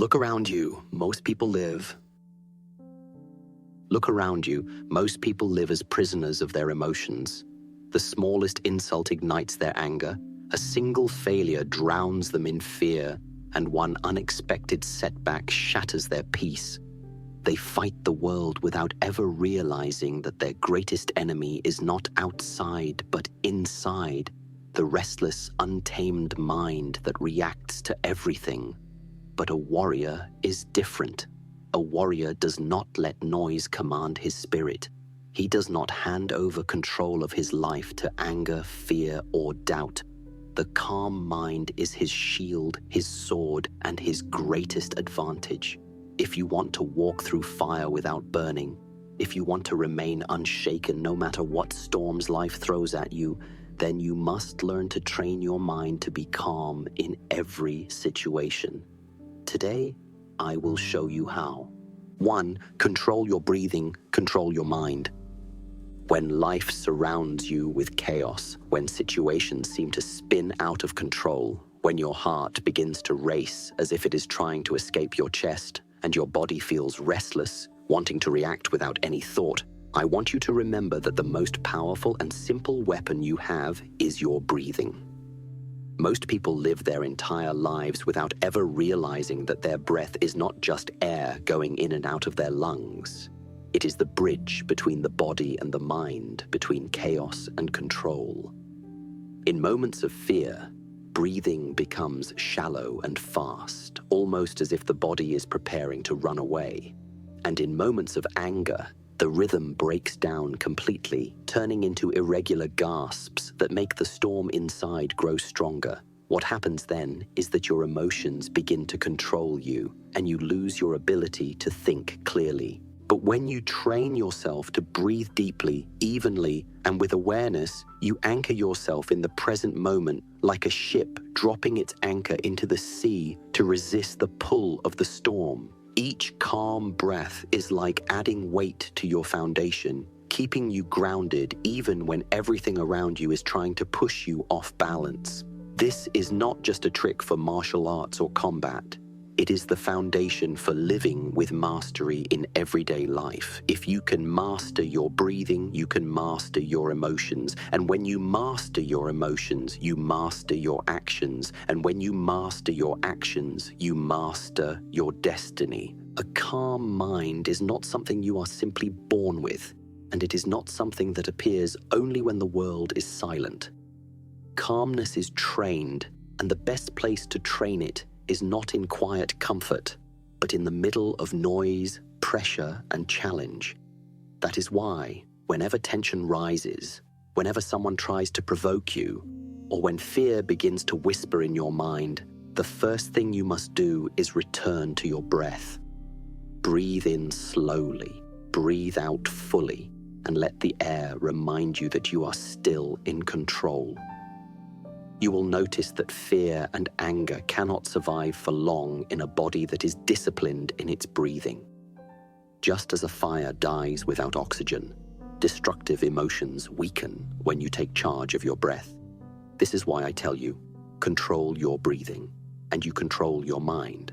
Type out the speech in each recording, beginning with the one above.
Look around you. Most people live as prisoners of their emotions. The smallest insult ignites their anger, a single failure drowns them in fear, and one unexpected setback shatters their peace. They fight the world without ever realizing that their greatest enemy is not outside but inside, the restless, untamed mind that reacts to everything. But a warrior is different. A warrior does not let noise command his spirit. He does not hand over control of his life to anger, fear, or doubt. The calm mind is his shield, his sword, and his greatest advantage. If you want to walk through fire without burning, if you want to remain unshaken no matter what storms life throws at you, then you must learn to train your mind to be calm in every situation. Today, I will show you how. 1. Control your breathing, control your mind. When life surrounds you with chaos, when situations seem to spin out of control, when your heart begins to race as if it is trying to escape your chest, and your body feels restless, wanting to react without any thought, I want you to remember that the most powerful and simple weapon you have is your breathing. Most people live their entire lives without ever realizing that their breath is not just air going in and out of their lungs. It is the bridge between the body and the mind, between chaos and control. In moments of fear, breathing becomes shallow and fast, almost as if the body is preparing to run away. And in moments of anger, the rhythm breaks down completely, turning into irregular gasps that make the storm inside grow stronger. What happens then is that your emotions begin to control you, and you lose your ability to think clearly. But when you train yourself to breathe deeply, evenly, and with awareness, you anchor yourself in the present moment like a ship dropping its anchor into the sea to resist the pull of the storm. Each calm breath is like adding weight to your foundation, keeping you grounded even when everything around you is trying to push you off balance. This is not just a trick for martial arts or combat. It is the foundation for living with mastery in everyday life. If you can master your breathing, you can master your emotions. And when you master your emotions, you master your actions. And when you master your actions, you master your destiny. A calm mind is not something you are simply born with, and it is not something that appears only when the world is silent. Calmness is trained, and the best place to train it is not in quiet comfort, but in the middle of noise, pressure, and challenge. That is why, whenever tension rises, whenever someone tries to provoke you, or when fear begins to whisper in your mind, the first thing you must do is return to your breath. Breathe in slowly, breathe out fully, and let the air remind you that you are still in control. You will notice that fear and anger cannot survive for long in a body that is disciplined in its breathing. Just as a fire dies without oxygen, destructive emotions weaken when you take charge of your breath. This is why I tell you, control your breathing, and you control your mind.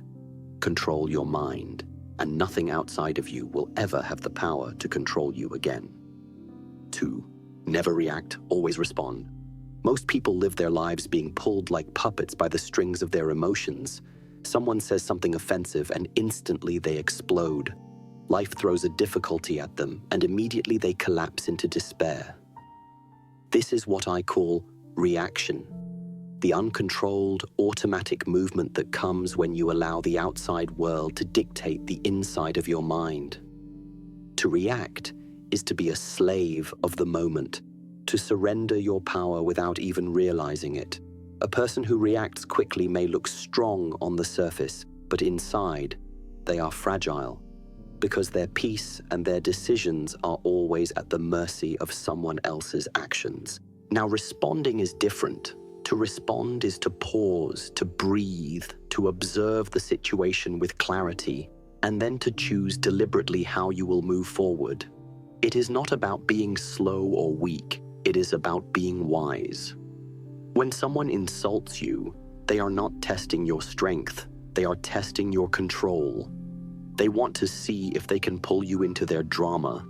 Control your mind, and nothing outside of you will ever have the power to control you again. 2. Never react, always respond. Most people live their lives being pulled like puppets by the strings of their emotions. Someone says something offensive and instantly they explode. Life throws a difficulty at them and immediately they collapse into despair. This is what I call reaction. The uncontrolled, automatic movement that comes when you allow the outside world to dictate the inside of your mind. To react is to be a slave of the moment, to surrender your power without even realizing it. A person who reacts quickly may look strong on the surface, but inside, they are fragile, because their peace and their decisions are always at the mercy of someone else's actions. Now, responding is different. To respond is to pause, to breathe, to observe the situation with clarity, and then to choose deliberately how you will move forward. It is not about being slow or weak. It is about being wise. When someone insults you, they are not testing your strength. They are testing your control. They want to see if they can pull you into their drama,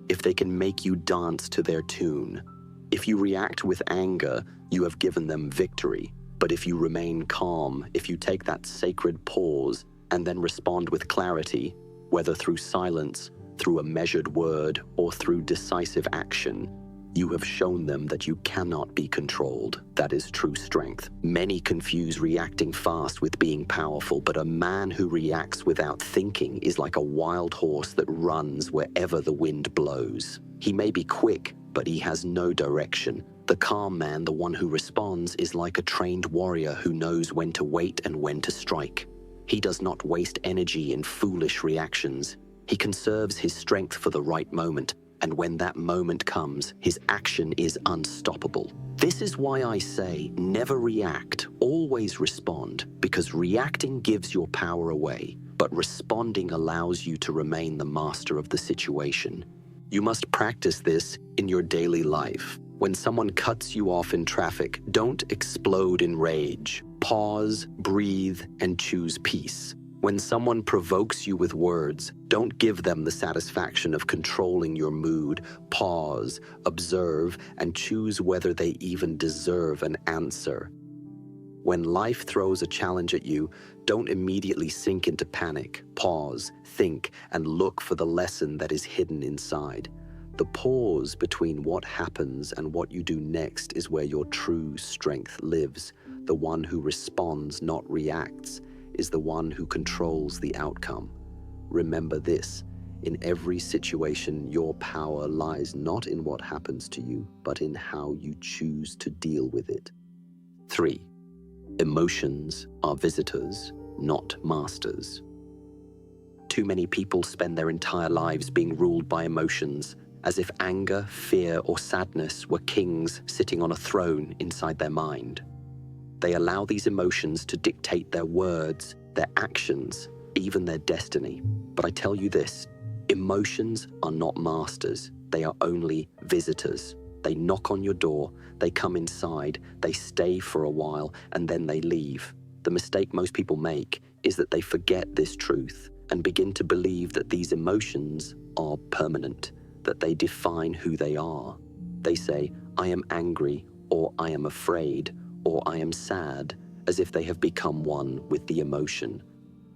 if they can make you dance to their tune. If you react with anger, you have given them victory. But if you remain calm, if you take that sacred pause and then respond with clarity, whether through silence, through a measured word, or through decisive action, you have shown them that you cannot be controlled. That is true strength. Many confuse reacting fast with being powerful, but a man who reacts without thinking is like a wild horse that runs wherever the wind blows. He may be quick, but he has no direction. The calm man, the one who responds, is like a trained warrior who knows when to wait and when to strike. He does not waste energy in foolish reactions. He conserves his strength for the right moment. And when that moment comes, his action is unstoppable. This is why I say never react, always respond, because reacting gives your power away, but responding allows you to remain the master of the situation. You must practice this in your daily life. When someone cuts you off in traffic, don't explode in rage. Pause, breathe, and choose peace. When someone provokes you with words, don't give them the satisfaction of controlling your mood. Pause, observe, and choose whether they even deserve an answer. When life throws a challenge at you, don't immediately sink into panic. Pause, think, and look for the lesson that is hidden inside. The pause between what happens and what you do next is where your true strength lives. The one who responds, not reacts, is the one who controls the outcome. Remember this, in every situation, your power lies not in what happens to you, but in how you choose to deal with it. 3. Emotions are visitors, not masters. Too many people spend their entire lives being ruled by emotions, as if anger, fear, or sadness were kings sitting on a throne inside their mind. They allow these emotions to dictate their words, their actions, even their destiny. But I tell you this, emotions are not masters. They are only visitors. They knock on your door, they come inside, they stay for a while, and then they leave. The mistake most people make is that they forget this truth and begin to believe that these emotions are permanent, that they define who they are. They say, I am angry, or I am afraid, or I am sad, as if they have become one with the emotion.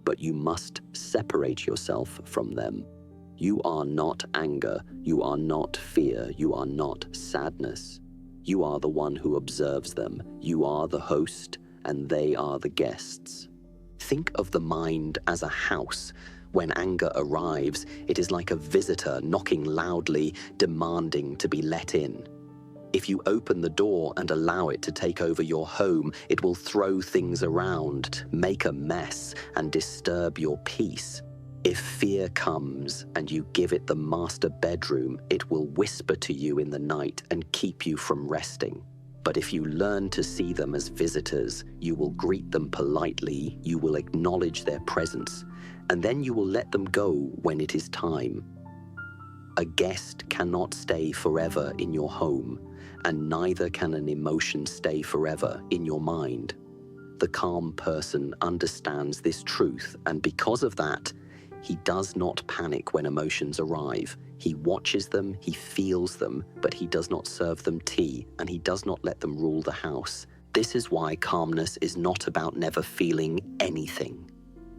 But you must separate yourself from them. You are not anger, you are not fear, you are not sadness. You are the one who observes them. You are the host, and they are the guests. Think of the mind as a house. When anger arrives, it is like a visitor knocking loudly, demanding to be let in. If you open the door and allow it to take over your home, it will throw things around, make a mess, and disturb your peace. If fear comes and you give it the master bedroom, it will whisper to you in the night and keep you from resting. But if you learn to see them as visitors, you will greet them politely, you will acknowledge their presence, and then you will let them go when it is time. A guest cannot stay forever in your home, and neither can an emotion stay forever in your mind. The calm person understands this truth, and because of that, he does not panic when emotions arrive. He watches them, he feels them, but he does not serve them tea, and he does not let them rule the house. This is why calmness is not about never feeling anything.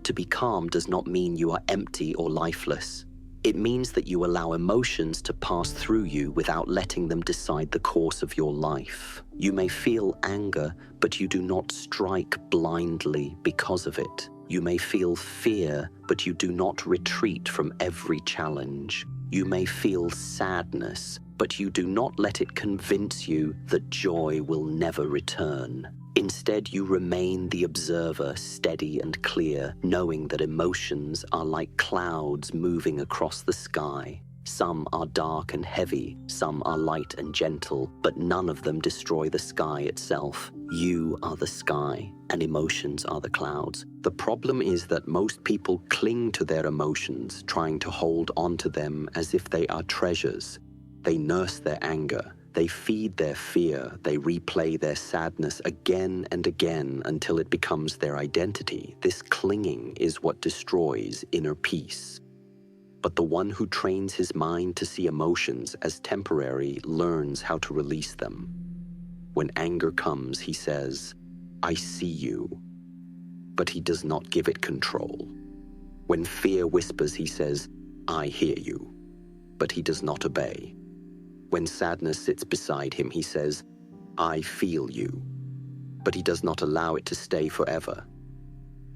To be calm does not mean you are empty or lifeless. It means that you allow emotions to pass through you without letting them decide the course of your life. You may feel anger, but you do not strike blindly because of it. You may feel fear, but you do not retreat from every challenge. You may feel sadness, but you do not let it convince you that joy will never return. Instead, you remain the observer, steady and clear, knowing that emotions are like clouds moving across the sky. Some are dark and heavy, some are light and gentle, but none of them destroy the sky itself. You are the sky, and emotions are the clouds. The problem is that most people cling to their emotions, trying to hold on to them as if they are treasures. They nurse their anger, They feed their fear, they replay their sadness again and again until it becomes their identity. This clinging is what destroys inner peace. But the one who trains his mind to see emotions as temporary learns how to release them. When anger comes, he says, "I see you," but he does not give it control. When fear whispers, he says, "I hear you," but he does not obey. When sadness sits beside him, he says, "I feel you," but he does not allow it to stay forever.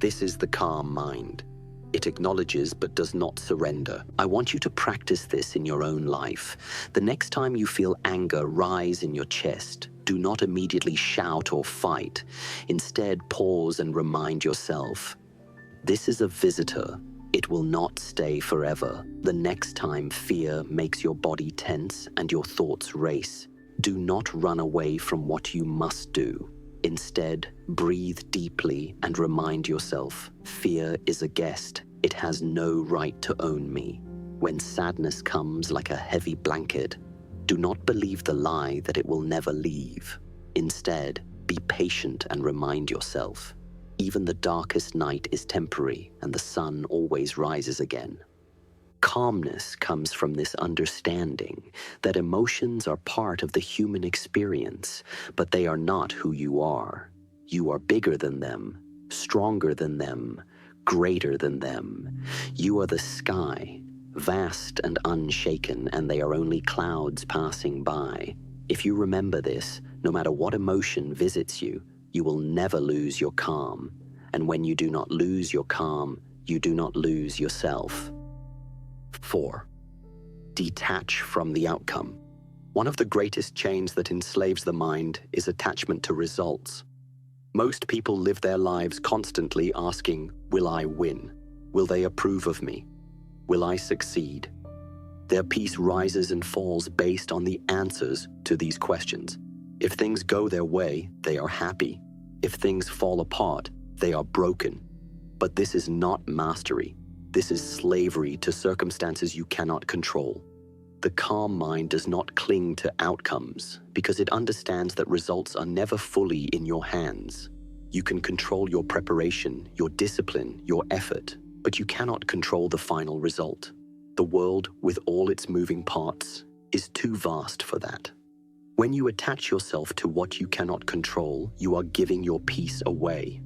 This is the calm mind. It acknowledges but does not surrender. I want you to practice this in your own life. The next time you feel anger rise in your chest, do not immediately shout or fight. Instead, pause and remind yourself, this is a visitor. It will not stay forever. The next time fear makes your body tense and your thoughts race, do not run away from what you must do. Instead, breathe deeply and remind yourself, fear is a guest. It has no right to own me. When sadness comes like a heavy blanket, do not believe the lie that it will never leave. Instead, be patient and remind yourself, even the darkest night is temporary and the sun always rises again. Calmness comes from this understanding that emotions are part of the human experience, but they are not who you are. You are bigger than them, stronger than them, greater than them. You are the sky, vast and unshaken, and they are only clouds passing by. If you remember this, no matter what emotion visits you, you will never lose your calm. And when you do not lose your calm, you do not lose yourself. 4. Detach from the outcome. One of the greatest chains that enslaves the mind is attachment to results. Most people live their lives constantly asking, will I win? Will they approve of me? Will I succeed? Their peace rises and falls based on the answers to these questions. If things go their way, they are happy. If things fall apart, they are broken. But this is not mastery. This is slavery to circumstances you cannot control. The calm mind does not cling to outcomes because it understands that results are never fully in your hands. You can control your preparation, your discipline, your effort, but you cannot control the final result. The world, with all its moving parts, is too vast for that. When you attach yourself to what you cannot control, you are giving your peace away.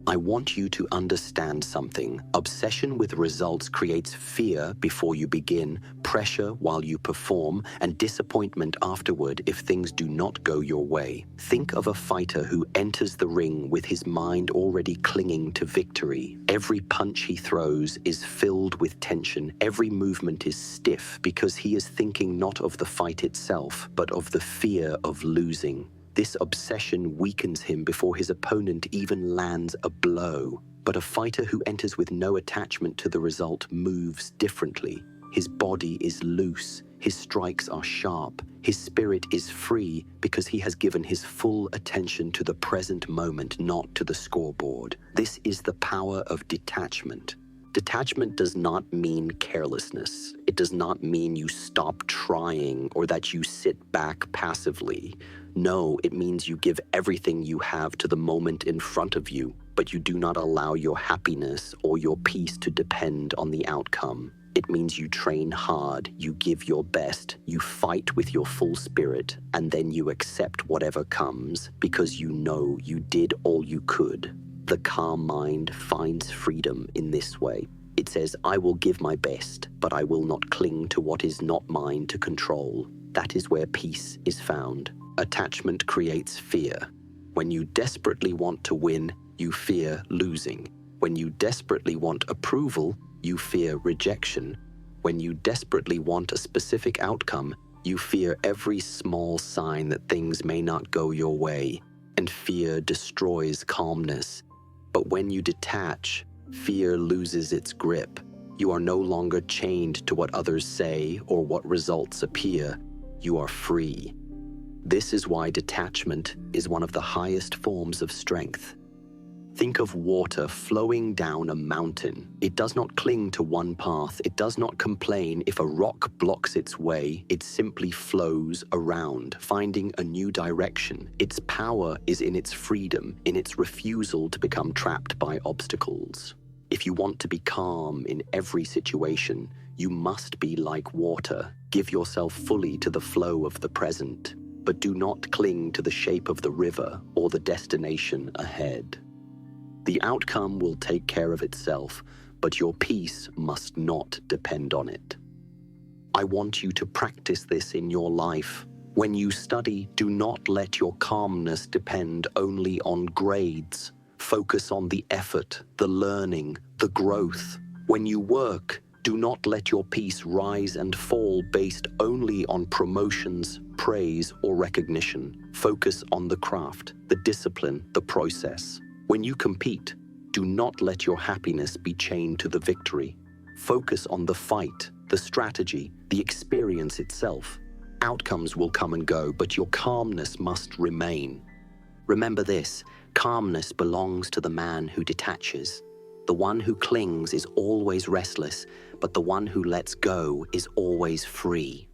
I want you to understand something. Obsession with results creates fear before you begin, pressure while you perform, and disappointment afterward if things do not go your way. Think of a fighter who enters the ring with his mind already clinging to victory. Every punch he throws is filled with tension. Every movement is stiff because he is thinking not of the fight itself, but of the fear of losing. This obsession weakens him before his opponent even lands a blow. But a fighter who enters with no attachment to the result moves differently. His body is loose, his strikes are sharp, his spirit is free because he has given his full attention to the present moment, not to the scoreboard. This is the power of detachment. Detachment does not mean carelessness. It does not mean you stop trying or that you sit back passively. No, it means you give everything you have to the moment in front of you, but you do not allow your happiness or your peace to depend on the outcome. It means you train hard, you give your best, you fight with your full spirit, and then you accept whatever comes because you know you did all you could. The calm mind finds freedom in this way. It says, I will give my best, but I will not cling to what is not mine to control. That is where peace is found. Attachment creates fear. When you desperately want to win, you fear losing. When you desperately want approval, you fear rejection. When you desperately want a specific outcome, you fear every small sign that things may not go your way. And fear destroys calmness. But when you detach, fear loses its grip. You are no longer chained to what others say or what results appear. You are free. This is why detachment is one of the highest forms of strength. Think of water flowing down a mountain. It does not cling to one path. It does not complain if a rock blocks its way. It simply flows around, finding a new direction. Its power is in its freedom, in its refusal to become trapped by obstacles. If you want to be calm in every situation, you must be like water. Give yourself fully to the flow of the present, but do not cling to the shape of the river or the destination ahead. The outcome will take care of itself, but your peace must not depend on it. I want you to practice this in your life. When you study, do not let your calmness depend only on grades. Focus on the effort, the learning, the growth. When you work, do not let your peace rise and fall based only on promotions, praise, or recognition. Focus on the craft, the discipline, the process. When you compete, do not let your happiness be chained to the victory. Focus on the fight, the strategy, the experience itself. Outcomes will come and go, but your calmness must remain. Remember this, calmness belongs to the man who detaches. The one who clings is always restless, but the one who lets go is always free.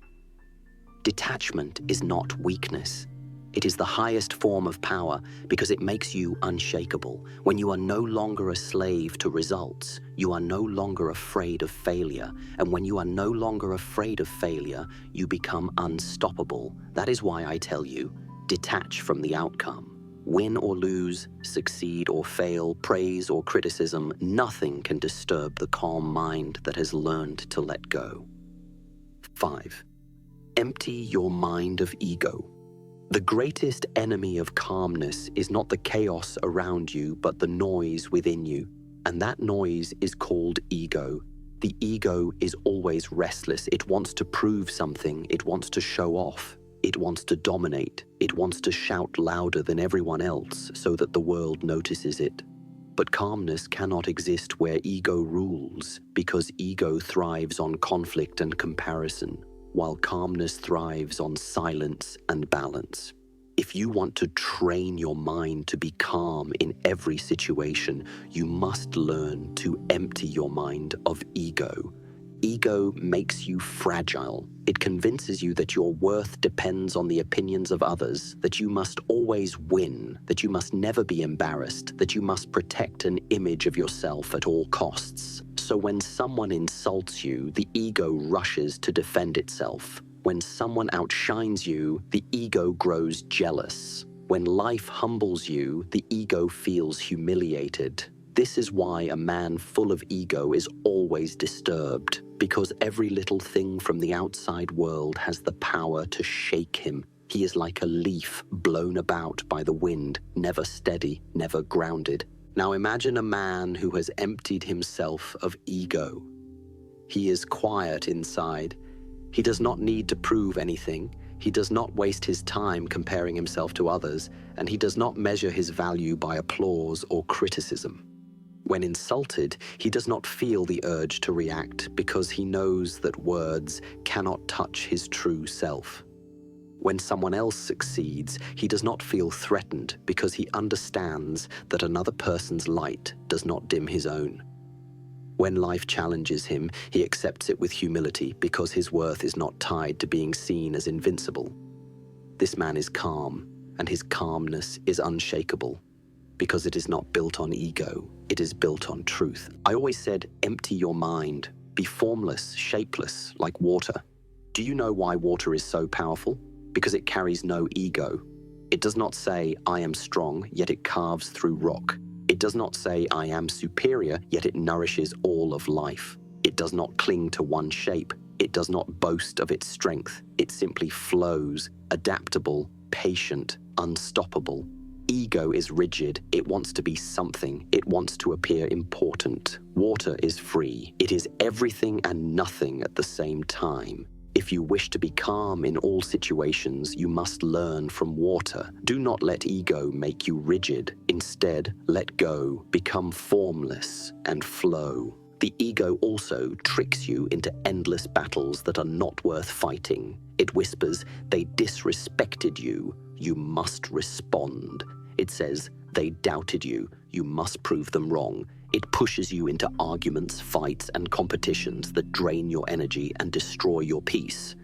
Detachment is not weakness. It is the highest form of power because it makes you unshakable. When you are no longer a slave to results, you are no longer afraid of failure. And when you are no longer afraid of failure, you become unstoppable. That is why I tell you, detach from the outcome. Win or lose, succeed or fail, praise or criticism, nothing can disturb the calm mind that has learned to let go. 5. Empty your mind of ego. The greatest enemy of calmness is not the chaos around you, but the noise within you. And that noise is called ego. The ego is always restless. It wants to prove something. It wants to show off. It wants to dominate. It wants to shout louder than everyone else so that the world notices it. But calmness cannot exist where ego rules, because ego thrives on conflict and comparison, while calmness thrives on silence and balance. If you want to train your mind to be calm in every situation, you must learn to empty your mind of ego. Ego makes you fragile. It convinces you that your worth depends on the opinions of others, that you must always win, that you must never be embarrassed, that you must protect an image of yourself at all costs. So when someone insults you, the ego rushes to defend itself. When someone outshines you, the ego grows jealous. When life humbles you, the ego feels humiliated. This is why a man full of ego is always disturbed, because every little thing from the outside world has the power to shake him. He is like a leaf blown about by the wind, never steady, never grounded. Now imagine a man who has emptied himself of ego. He is quiet inside. He does not need to prove anything. He does not waste his time comparing himself to others, and he does not measure his value by applause or criticism. When insulted, he does not feel the urge to react because he knows that words cannot touch his true self. When someone else succeeds, he does not feel threatened because he understands that another person's light does not dim his own. When life challenges him, he accepts it with humility because his worth is not tied to being seen as invincible. This man is calm, and his calmness is unshakable because it is not built on ego, it is built on truth. I always said, empty your mind, be formless, shapeless, like water. Do you know why water is so powerful? Because it carries no ego. It does not say, I am strong, yet it carves through rock. It does not say, I am superior, yet it nourishes all of life. It does not cling to one shape. It does not boast of its strength. It simply flows, adaptable, patient, unstoppable. Ego is rigid. It wants to be something. It wants to appear important. Water is free. It is everything and nothing at the same time. If you wish to be calm in all situations, you must learn from water. Do not let ego make you rigid. Instead, let go, become formless, and flow. The ego also tricks you into endless battles that are not worth fighting. It whispers, they disrespected you. You must respond. It says, they doubted you. you must prove them wrong. It pushes you into arguments, fights, and competitions that drain your energy and destroy your peace.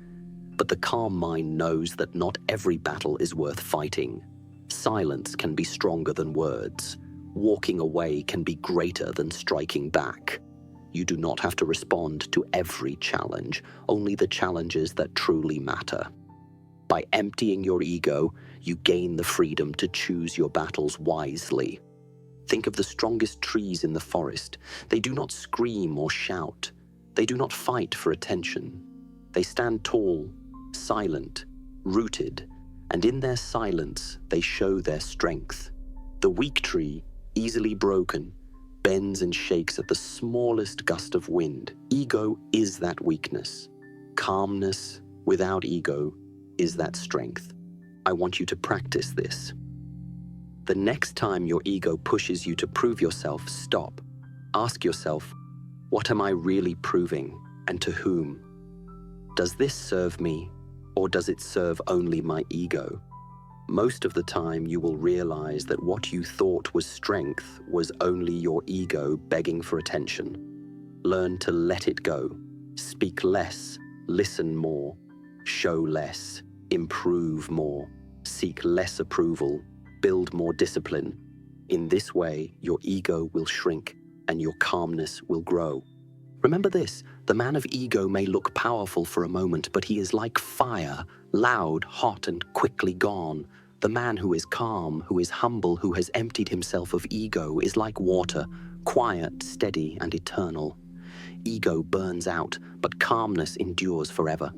But the calm mind knows that not every battle is worth fighting. Silence can be stronger than words. Walking away can be greater than striking back. You do not have to respond to every challenge, only the challenges that truly matter. By emptying your ego, you gain the freedom to choose your battles wisely. Think of the strongest trees in the forest. They do not scream or shout. They do not fight for attention. They stand tall, silent, rooted, and in their silence, they show their strength. The weak tree, easily broken, bends and shakes at the smallest gust of wind. Ego is that weakness. Calmness without ego is that strength. I want you to practice this. The next time your ego pushes you to prove yourself, stop. Ask yourself, what am I really proving, and to whom? Does this serve me, or does it serve only my ego? Most of the time, you will realize that what you thought was strength was only your ego begging for attention. Learn to let it go. Speak less, listen more, show less, improve more, seek less approval, build more discipline. In this way, your ego will shrink and your calmness will grow. Remember this, the man of ego may look powerful for a moment, but he is like fire, loud, hot, and quickly gone. The man who is calm, who is humble, who has emptied himself of ego is like water, quiet, steady, and eternal. Ego burns out, but calmness endures forever.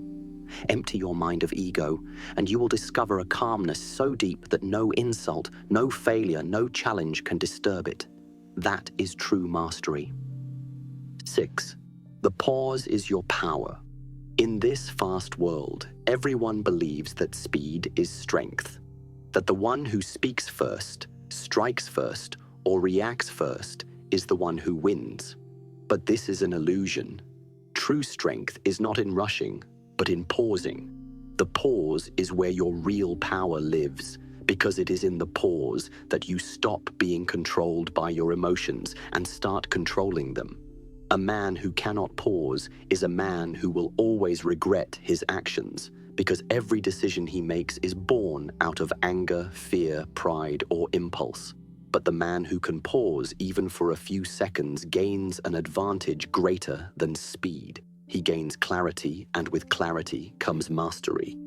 Empty your mind of ego, and you will discover a calmness so deep that no insult, no failure, no challenge can disturb it. That is true mastery. 6. The pause is your power. In this fast world, everyone believes that speed is strength, that the one who speaks first, strikes first, or reacts first is the one who wins. But this is an illusion. True strength is not in rushing, but in pausing. The pause is where your real power lives, because it is in the pause that you stop being controlled by your emotions and start controlling them. A man who cannot pause is a man who will always regret his actions, because every decision he makes is born out of anger, fear, pride, or impulse. But the man who can pause even for a few seconds gains an advantage greater than speed. He gains clarity, and with clarity comes mastery.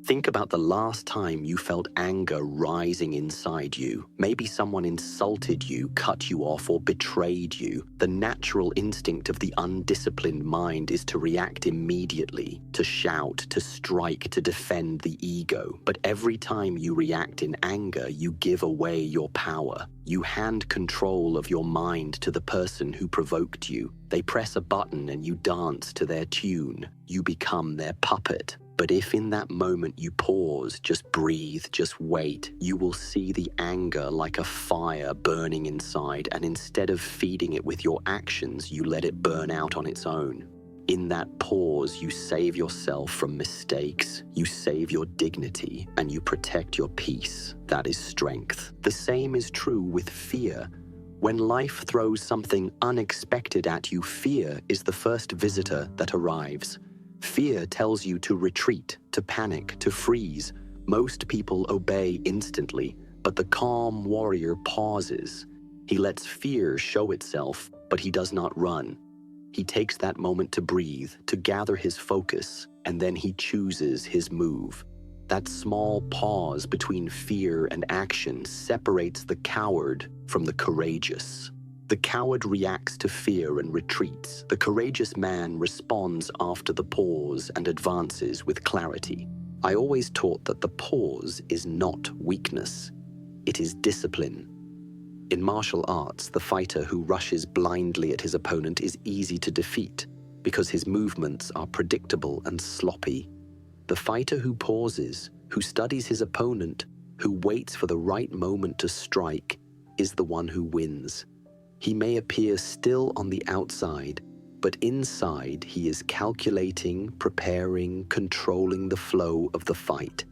Think about the last time you felt anger rising inside you. Maybe someone insulted you, cut you off, or betrayed you. The natural instinct of the undisciplined mind is to react immediately, to shout, to strike, to defend the ego. But every time you react in anger, you give away your power. You hand control of your mind to the person who provoked you. They press a button and you dance to their tune. You become their puppet. But if in that moment you pause, just breathe, just wait, you will see the anger like a fire burning inside, and instead of feeding it with your actions, you let it burn out on its own. In that pause, you save yourself from mistakes, you save your dignity, and you protect your peace. That is strength. The same is true with fear. When life throws something unexpected at you, fear is the first visitor that arrives. Fear tells you to retreat, to panic, to freeze. Most people obey instantly, but the calm warrior pauses. He lets fear show itself, but he does not run. He takes that moment to breathe, to gather his focus, and then he chooses his move. That small pause between fear and action separates the coward from the courageous. The coward reacts to fear and retreats. The courageous man responds after the pause and advances with clarity. I always taught that the pause is not weakness. It is discipline. In martial arts, the fighter who rushes blindly at his opponent is easy to defeat because his movements are predictable and sloppy. The fighter who pauses, who studies his opponent, who waits for the right moment to strike, is the one who wins. He may appear still on the outside, but inside he is calculating, preparing, controlling the flow of the fight.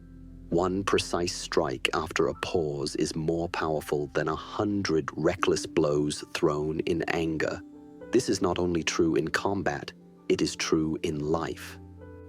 One precise strike after a pause is more powerful than 100 reckless blows thrown in anger. This is not only true in combat, it is true in life.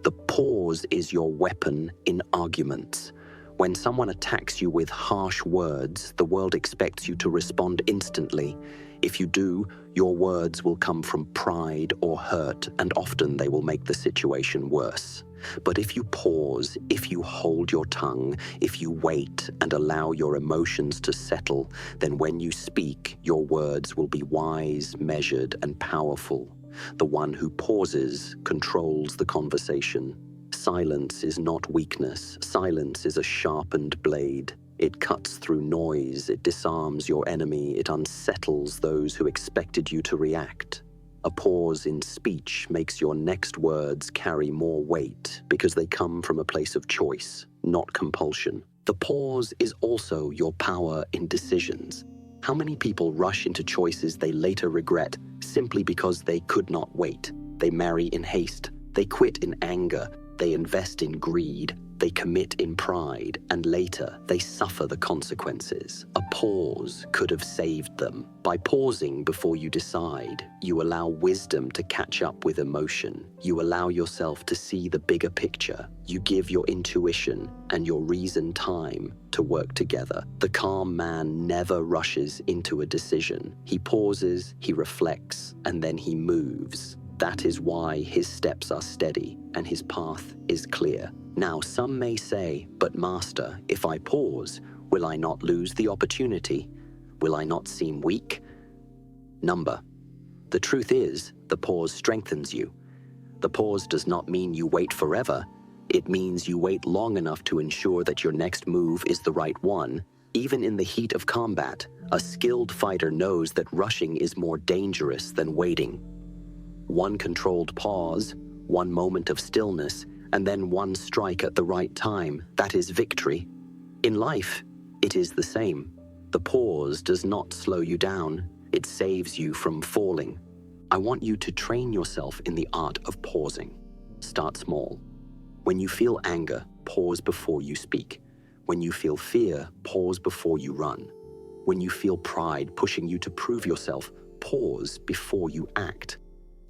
The pause is your weapon in arguments. When someone attacks you with harsh words, the world expects you to respond instantly. If you do, your words will come from pride or hurt, and often they will make the situation worse. But if you pause, if you hold your tongue, if you wait and allow your emotions to settle, then when you speak, your words will be wise, measured, and powerful. The one who pauses controls the conversation. Silence is not weakness. Silence is a sharpened blade. It cuts through noise, it disarms your enemy, it unsettles those who expected you to react. A pause in speech makes your next words carry more weight because they come from a place of choice, not compulsion. The pause is also your power in decisions. How many people rush into choices they later regret simply because they could not wait? They marry in haste, they quit in anger, they invest in greed, they commit in pride, and later they suffer the consequences. A pause could have saved them. By pausing before you decide, you allow wisdom to catch up with emotion. You allow yourself to see the bigger picture. You give your intuition and your reason time to work together. The calm man never rushes into a decision. He pauses, he reflects, and then he moves. That is why his steps are steady and his path is clear. Now, some may say, but Master, if I pause, will I not lose the opportunity? Will I not seem weak? The truth is, the pause strengthens you. The pause does not mean you wait forever. It means you wait long enough to ensure that your next move is the right one. Even in the heat of combat, a skilled fighter knows that rushing is more dangerous than waiting. One controlled pause, one moment of stillness, and then one strike at the right time, that is victory. In life, it is the same. The pause does not slow you down, it saves you from falling. I want you to train yourself in the art of pausing. Start small. When you feel anger, pause before you speak. When you feel fear, pause before you run. When you feel pride pushing you to prove yourself, pause before you act.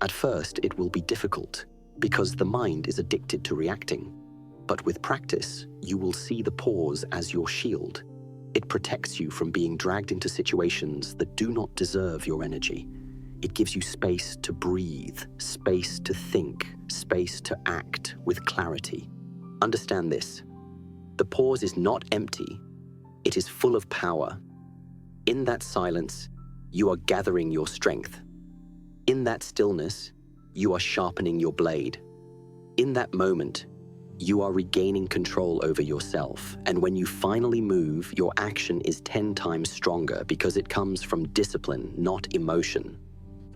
At first, it will be difficult, because the mind is addicted to reacting. But with practice, you will see the pause as your shield. It protects you from being dragged into situations that do not deserve your energy. It gives you space to breathe, space to think, space to act with clarity. Understand this. The pause is not empty. It is full of power. In that silence, you are gathering your strength. In that stillness, you are sharpening your blade. In that moment, you are regaining control over yourself. And when you finally move, your action is 10 times stronger because it comes from discipline, not emotion.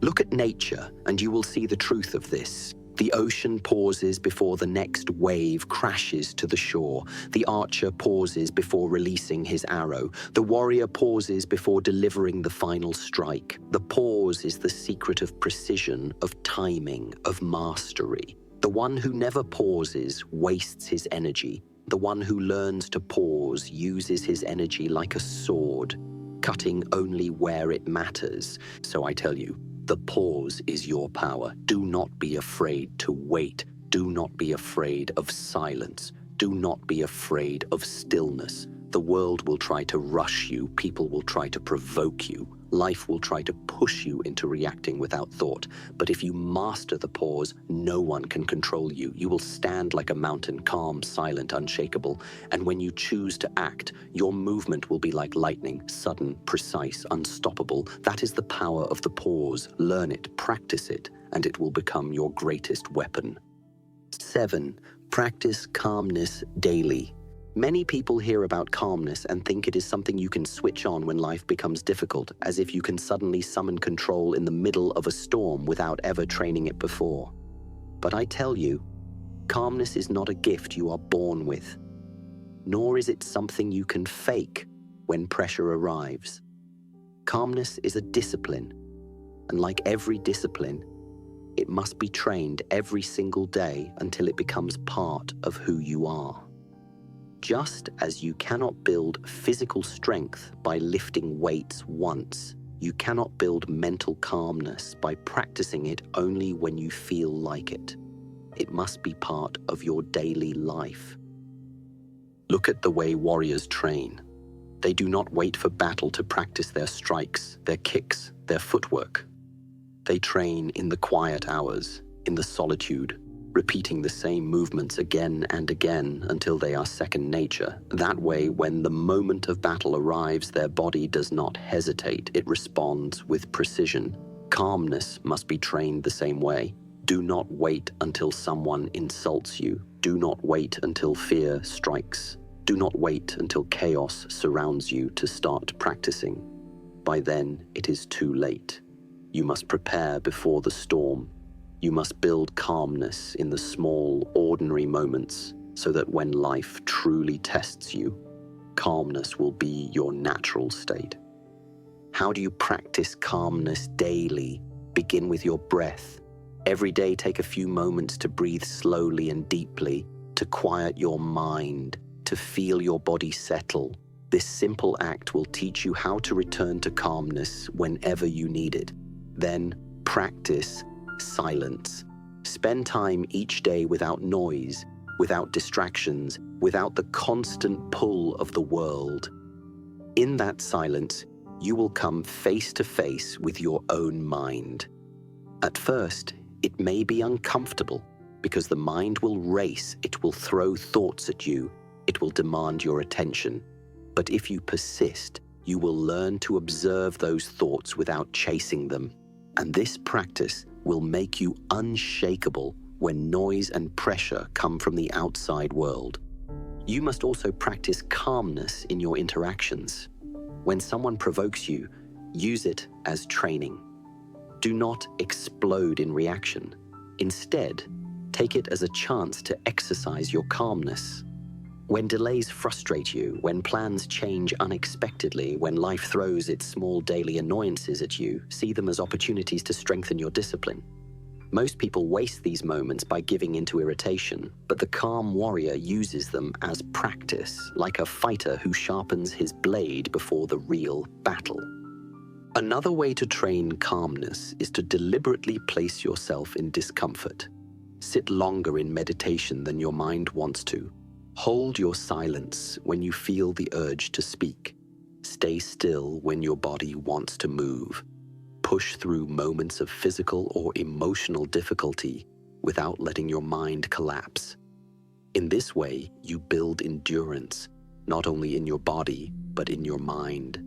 Look at nature, and you will see the truth of this. The ocean pauses before the next wave crashes to the shore. The archer pauses before releasing his arrow. The warrior pauses before delivering the final strike. The pause is the secret of precision, of timing, of mastery. The one who never pauses wastes his energy. The one who learns to pause uses his energy like a sword, cutting only where it matters. So I tell you, the pause is your power. Do not be afraid to wait. Do not be afraid of silence. Do not be afraid of stillness. The world will try to rush you. People will try to provoke you. Life will try to push you into reacting without thought. But if you master the pause, no one can control you. You will stand like a mountain, calm, silent, unshakable. And when you choose to act, your movement will be like lightning, sudden, precise, unstoppable. That is the power of the pause. Learn it, practice it, and it will become your greatest weapon. 7. Practice calmness daily. Many people hear about calmness and think it is something you can switch on when life becomes difficult, as if you can suddenly summon control in the middle of a storm without ever training it before. But I tell you, calmness is not a gift you are born with, nor is it something you can fake when pressure arrives. Calmness is a discipline, and like every discipline, it must be trained every single day until it becomes part of who you are. Just as you cannot build physical strength by lifting weights once, you cannot build mental calmness by practicing it only when you feel like it. It must be part of your daily life. Look at the way warriors train. They do not wait for battle to practice their strikes, their kicks, their footwork. They train in the quiet hours, in the solitude, repeating the same movements again and again until they are second nature. That way, when the moment of battle arrives, their body does not hesitate. It responds with precision. Calmness must be trained the same way. Do not wait until someone insults you. Do not wait until fear strikes. Do not wait until chaos surrounds you to start practicing. By then, it is too late. You must prepare before the storm. You must build calmness in the small, ordinary moments so that when life truly tests you, calmness will be your natural state. How do you practice calmness daily? Begin with your breath. Every day, take a few moments to breathe slowly and deeply, to quiet your mind, to feel your body settle. This simple act will teach you how to return to calmness whenever you need it. Then practice silence. Spend time each day without noise, without distractions, without the constant pull of the world. In that silence, you will come face to face with your own mind. At first, it may be uncomfortable because the mind will race, it will throw thoughts at you, it will demand your attention. But if you persist, you will learn to observe those thoughts without chasing them. And this practice will make you unshakable when noise and pressure come from the outside world. You must also practice calmness in your interactions. When someone provokes you, use it as training. Do not explode in reaction. Instead, take it as a chance to exercise your calmness. When delays frustrate you, when plans change unexpectedly, when life throws its small daily annoyances at you, see them as opportunities to strengthen your discipline. Most people waste these moments by giving into irritation, but the calm warrior uses them as practice, like a fighter who sharpens his blade before the real battle. Another way to train calmness is to deliberately place yourself in discomfort. Sit longer in meditation than your mind wants to. Hold your silence when you feel the urge to speak. Stay still when your body wants to move. Push through moments of physical or emotional difficulty without letting your mind collapse. In this way, you build endurance, not only in your body, but in your mind.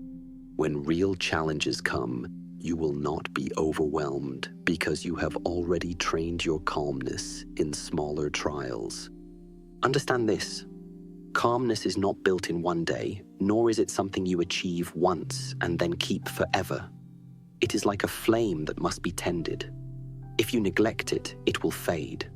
When real challenges come, you will not be overwhelmed because you have already trained your calmness in smaller trials. Understand this. Calmness is not built in one day, nor is it something you achieve once and then keep forever. It is like a flame that must be tended. If you neglect it, it will fade.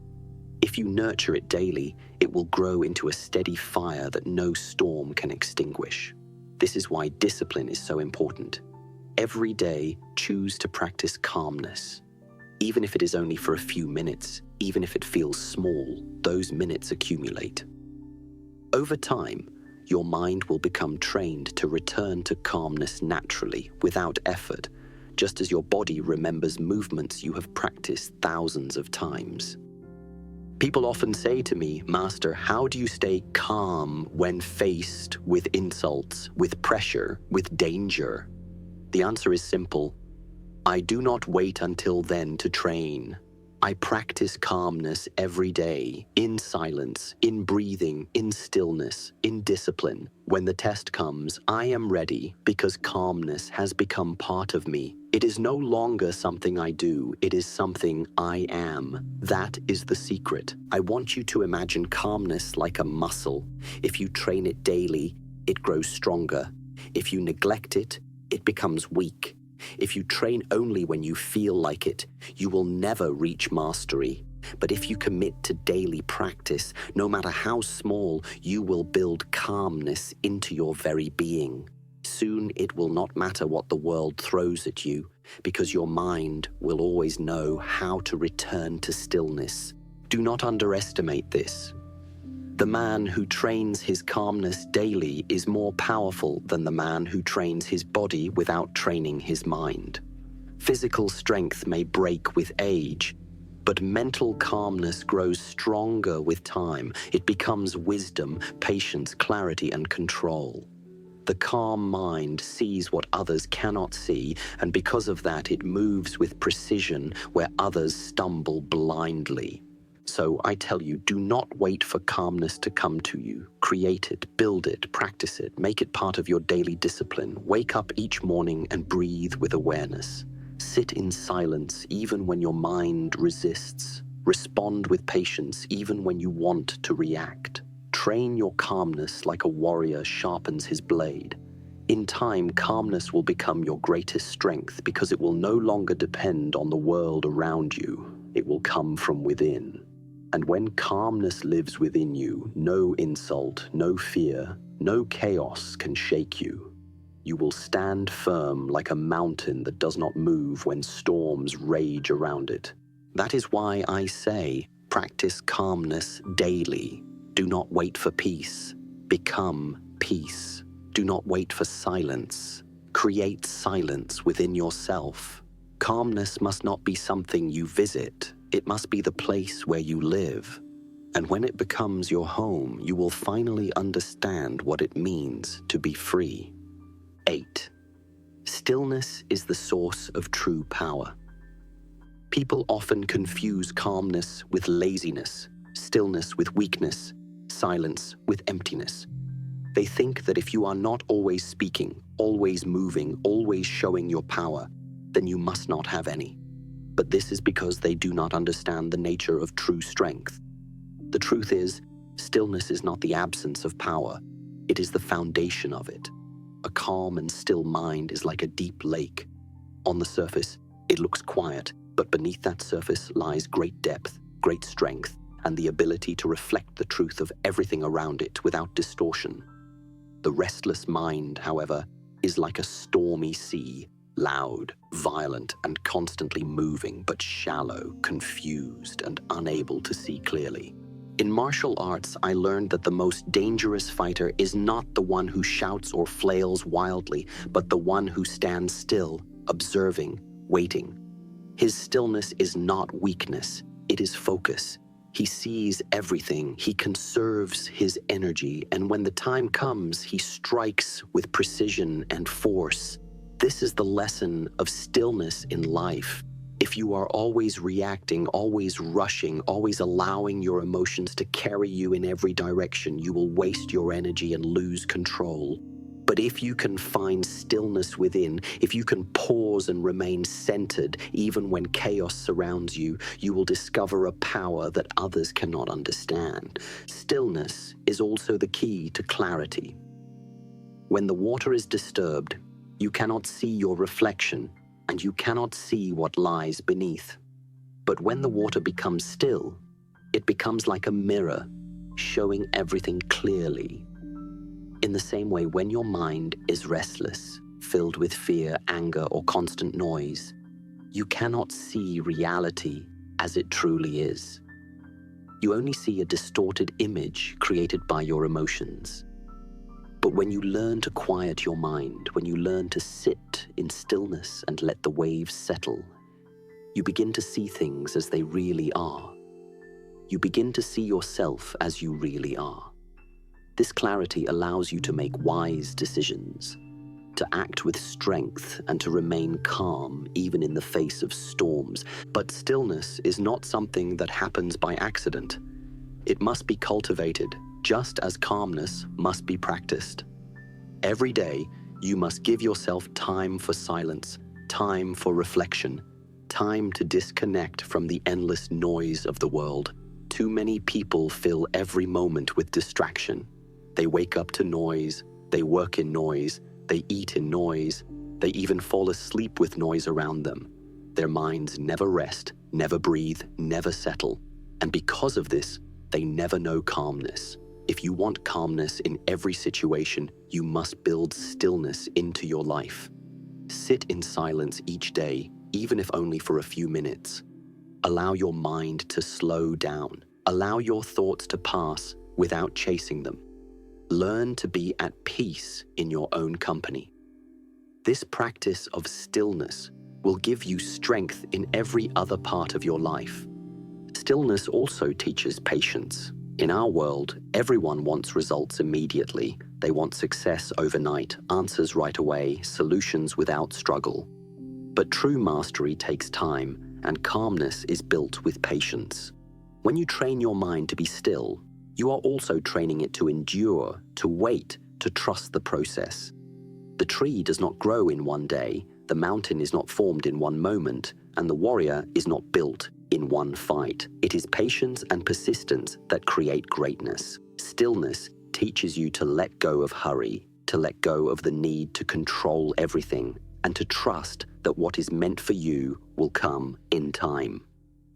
If you nurture it daily, it will grow into a steady fire that no storm can extinguish. This is why discipline is so important. Every day, choose to practice calmness. Even if it is only for a few minutes, even if it feels small, those minutes accumulate. Over time, your mind will become trained to return to calmness naturally, without effort, just as your body remembers movements you have practiced thousands of times. People often say to me, "Master, how do you stay calm when faced with insults, with pressure, with danger?" The answer is simple. I do not wait until then to train. I practice calmness every day, in silence, in breathing, in stillness, in discipline. When the test comes, I am ready because calmness has become part of me. It is no longer something I do, it is something I am. That is the secret. I want you to imagine calmness like a muscle. If you train it daily, it grows stronger. If you neglect it, it becomes weak. If you train only when you feel like it, you will never reach mastery. But if you commit to daily practice, no matter how small, you will build calmness into your very being. Soon it will not matter what the world throws at you, because your mind will always know how to return to stillness. Do not underestimate this. The man who trains his calmness daily is more powerful than the man who trains his body without training his mind. Physical strength may break with age, but mental calmness grows stronger with time. It becomes wisdom, patience, clarity, and control. The calm mind sees what others cannot see, and because of that, it moves with precision where others stumble blindly. So I tell you, do not wait for calmness to come to you. Create it, build it, practice it, make it part of your daily discipline. Wake up each morning and breathe with awareness. Sit in silence even when your mind resists. Respond with patience even when you want to react. Train your calmness like a warrior sharpens his blade. In time, calmness will become your greatest strength because it will no longer depend on the world around you. It will come from within. And when calmness lives within you, no insult, no fear, no chaos can shake you. You will stand firm like a mountain that does not move when storms rage around it. That is why I say, practice calmness daily. Do not wait for peace. Become peace. Do not wait for silence. Create silence within yourself. Calmness must not be something you visit. It must be the place where you live. And when it becomes your home, you will finally understand what it means to be free. 8. Stillness is the source of true power. People often confuse calmness with laziness, stillness with weakness, silence with emptiness. They think that if you are not always speaking, always moving, always showing your power, then you must not have any. But this is because they do not understand the nature of true strength. The truth is, stillness is not the absence of power. It is the foundation of it. A calm and still mind is like a deep lake. On the surface, it looks quiet, but beneath that surface lies great depth, great strength, and the ability to reflect the truth of everything around it without distortion. The restless mind, however, is like a stormy sea, loud, violent, and constantly moving, but shallow, confused, and unable to see clearly. In martial arts, I learned that the most dangerous fighter is not the one who shouts or flails wildly, but the one who stands still, observing, waiting. His stillness is not weakness, it is focus. He sees everything, he conserves his energy, and when the time comes, he strikes with precision and force. This is the lesson of stillness in life. If you are always reacting, always rushing, always allowing your emotions to carry you in every direction, you will waste your energy and lose control. But if you can find stillness within, if you can pause and remain centered even when chaos surrounds you, you will discover a power that others cannot understand. Stillness is also the key to clarity. When the water is disturbed, you cannot see your reflection, and you cannot see what lies beneath. But when the water becomes still, it becomes like a mirror, showing everything clearly. In the same way, when your mind is restless, filled with fear, anger, or constant noise, you cannot see reality as it truly is. You only see a distorted image created by your emotions. But when you learn to quiet your mind, when you learn to sit in stillness and let the waves settle, you begin to see things as they really are. You begin to see yourself as you really are. This clarity allows you to make wise decisions, to act with strength and to remain calm even in the face of storms. But stillness is not something that happens by accident. It must be cultivated, just as calmness must be practiced. Every day, you must give yourself time for silence, time for reflection, time to disconnect from the endless noise of the world. Too many people fill every moment with distraction. They wake up to noise, they work in noise, they eat in noise, they even fall asleep with noise around them. Their minds never rest, never breathe, never settle. And because of this, they never know calmness. If you want calmness in every situation, you must build stillness into your life. Sit in silence each day, even if only for a few minutes. Allow your mind to slow down. Allow your thoughts to pass without chasing them. Learn to be at peace in your own company. This practice of stillness will give you strength in every other part of your life. Stillness also teaches patience. In our world, everyone wants results immediately. They want success overnight, answers right away, solutions without struggle. But true mastery takes time, and calmness is built with patience. When you train your mind to be still, you are also training it to endure, to wait, to trust the process. The tree does not grow in one day, the mountain is not formed in one moment, and the warrior is not built in one fight. It is patience and persistence that create greatness. Stillness teaches you to let go of hurry, to let go of the need to control everything, and to trust that what is meant for you will come in time.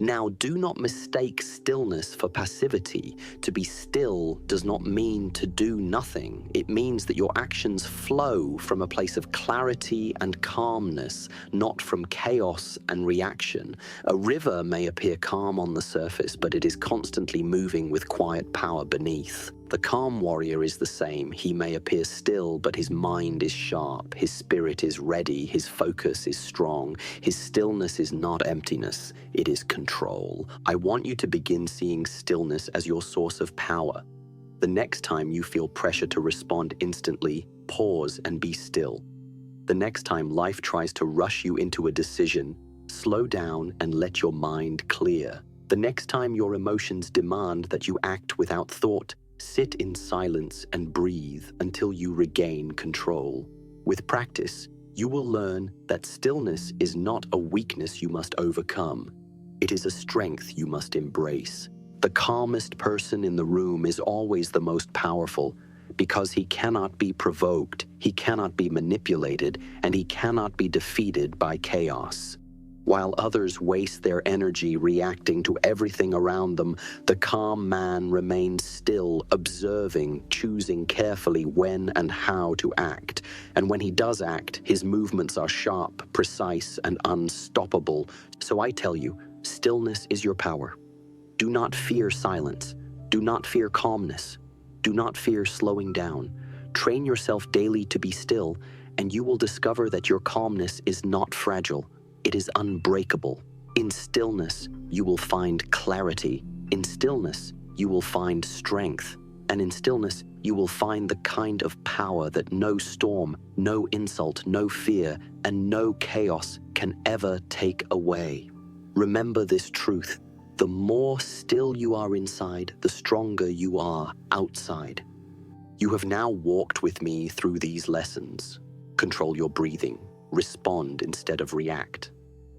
Now, do not mistake stillness for passivity. To be still does not mean to do nothing. It means that your actions flow from a place of clarity and calmness, not from chaos and reaction. A river may appear calm on the surface, but it is constantly moving with quiet power beneath. The calm warrior is the same. He may appear still, but his mind is sharp, his spirit is ready, his focus is strong. His stillness is not emptiness, it is control. I want you to begin seeing stillness as your source of power. The next time you feel pressure to respond instantly, pause and be still. The next time life tries to rush you into a decision, slow down and let your mind clear. The next time your emotions demand that you act without thought, sit in silence and breathe until you regain control. With practice, you will learn that stillness is not a weakness you must overcome. It is a strength you must embrace. The calmest person in the room is always the most powerful because he cannot be provoked, he cannot be manipulated, and he cannot be defeated by chaos. While others waste their energy reacting to everything around them, the calm man remains still, observing, choosing carefully when and how to act. And when he does act, his movements are sharp, precise, and unstoppable. So I tell you, stillness is your power. Do not fear silence. Do not fear calmness. Do not fear slowing down. Train yourself daily to be still, and you will discover that your calmness is not fragile. It is unbreakable. In stillness, you will find clarity. In stillness, you will find strength. And in stillness, you will find the kind of power that no storm, no insult, no fear, and no chaos can ever take away. Remember this truth. The more still you are inside, the stronger you are outside. You have now walked with me through these lessons. Control your breathing. Respond instead of react.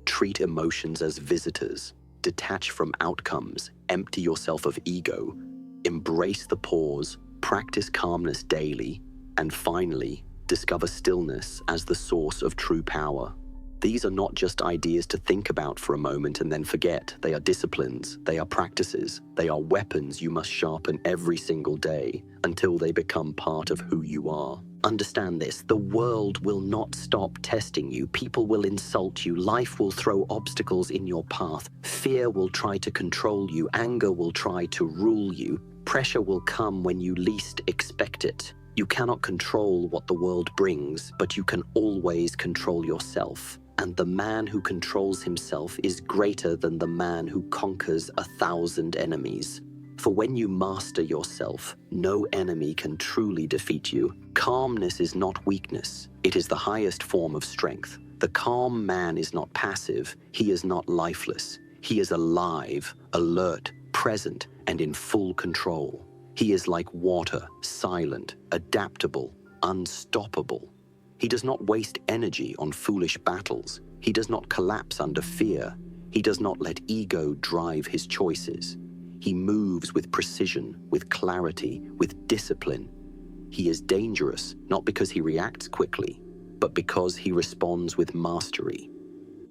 Treat emotions as visitors. Detach from outcomes. Empty yourself of ego. Embrace the pause. Practice calmness daily. And finally, discover stillness as the source of true power. These are not just ideas to think about for a moment and then forget. They are disciplines. They are practices. They are weapons you must sharpen every single day until they become part of who you are. Understand this, the world will not stop testing you. People will insult you. Life will throw obstacles in your path. Fear will try to control you. Anger will try to rule you. Pressure will come when you least expect it. You cannot control what the world brings, but you can always control yourself. And the man who controls himself is greater than the man who conquers 1,000 enemies. For when you master yourself, no enemy can truly defeat you. Calmness is not weakness. It is the highest form of strength. The calm man is not passive. He is not lifeless. He is alive, alert, present, and in full control. He is like water, silent, adaptable, unstoppable. He does not waste energy on foolish battles. He does not collapse under fear. He does not let ego drive his choices. He moves with precision, with clarity, with discipline. He is dangerous, not because he reacts quickly, but because he responds with mastery.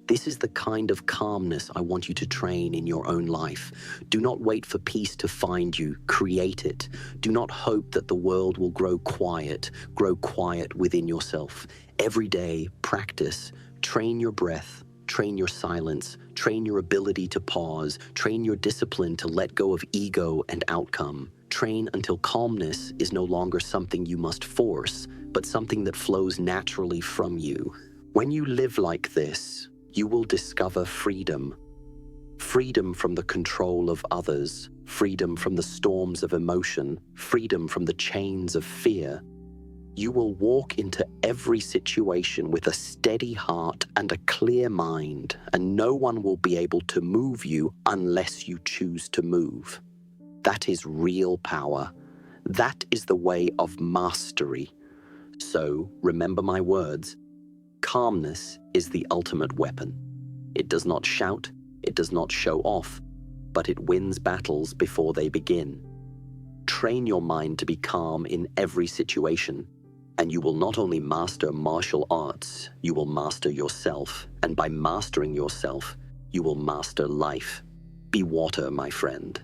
This is the kind of calmness I want you to train in your own life. Do not wait for peace to find you. Create it. Do not hope that the world will grow quiet. Grow quiet within yourself. Every day, practice. Train your breath. Train your silence. Train your ability to pause. Train your discipline to let go of ego and outcome. Train until calmness is no longer something you must force, but something that flows naturally from you. When you live like this, you will discover freedom. Freedom from the control of others, freedom from the storms of emotion, freedom from the chains of fear. You will walk into every situation with a steady heart and a clear mind, and no one will be able to move you unless you choose to move. That is real power. That is the way of mastery. So, remember my words. Calmness is the ultimate weapon. It does not shout, it does not show off, but it wins battles before they begin. Train your mind to be calm in every situation, and you will not only master martial arts, you will master yourself, and by mastering yourself, you will master life. Be water, my friend.